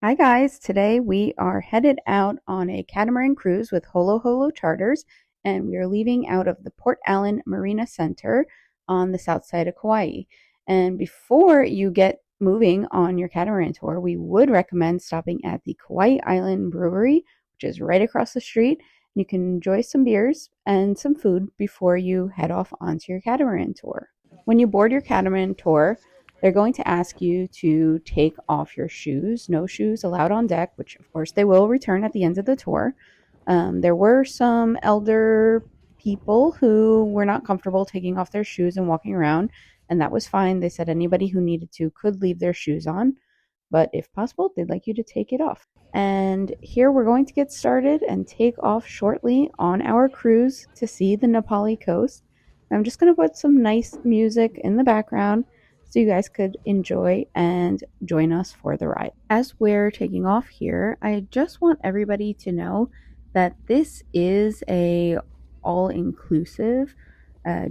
Hi guys, today we are headed out on a catamaran cruise with Holo Holo Charters, and we are leaving out of the Port Allen Marina Center on the south side of Kauai. And before you get moving on your catamaran tour, we would recommend stopping at the Kauai Island Brewery, which is right across the street. You can enjoy some beers and some food before you head off onto your catamaran tour. When you board your catamaran tour, they're going to ask you to take off your shoes. No shoes allowed on deck, which of course they will return at the end of the tour. There were some elder people who were not comfortable taking off their shoes and walking around, and that was fine. They said anybody who needed to could leave their shoes on, but if possible, they'd like you to take it off. And here we're going to get started and take off shortly on our cruise to see the Napali Coast. I'm just going to put some nice music in the background so you guys could enjoy and join us for the ride. As we're taking off here, I just want everybody to know that this is a all-inclusive,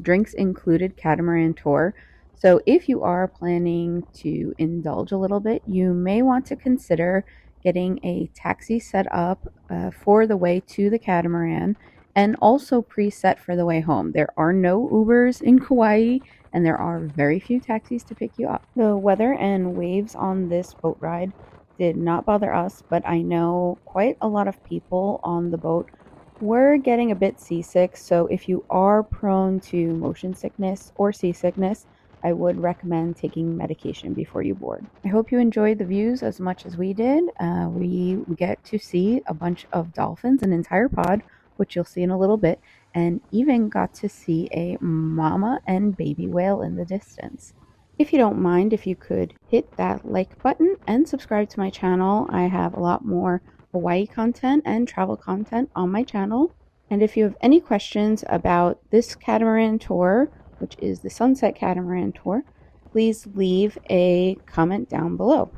drinks included catamaran tour. So if you are planning to indulge a little bit, you may want to consider getting a taxi set up for the way to the catamaran and also preset for the way home. There are no Ubers in Kauai, and there are very few taxis to pick you up. The weather and waves on this boat ride did not bother us, but I know quite a lot of people on the boat were getting a bit seasick, so if you are prone to motion sickness or seasickness, I would recommend taking medication before you board. I hope you enjoyed the views as much as we did. We get to see a bunch of dolphins, an entire pod, which you'll see in a little bit, and even got to see a mama and baby whale in the distance. If you don't mind, if you could hit that like button and subscribe to my channel. I have a lot more Hawaii content and travel content on my channel. And if you have any questions about this catamaran tour, which is the Sunset Catamaran Tour, please leave a comment down below.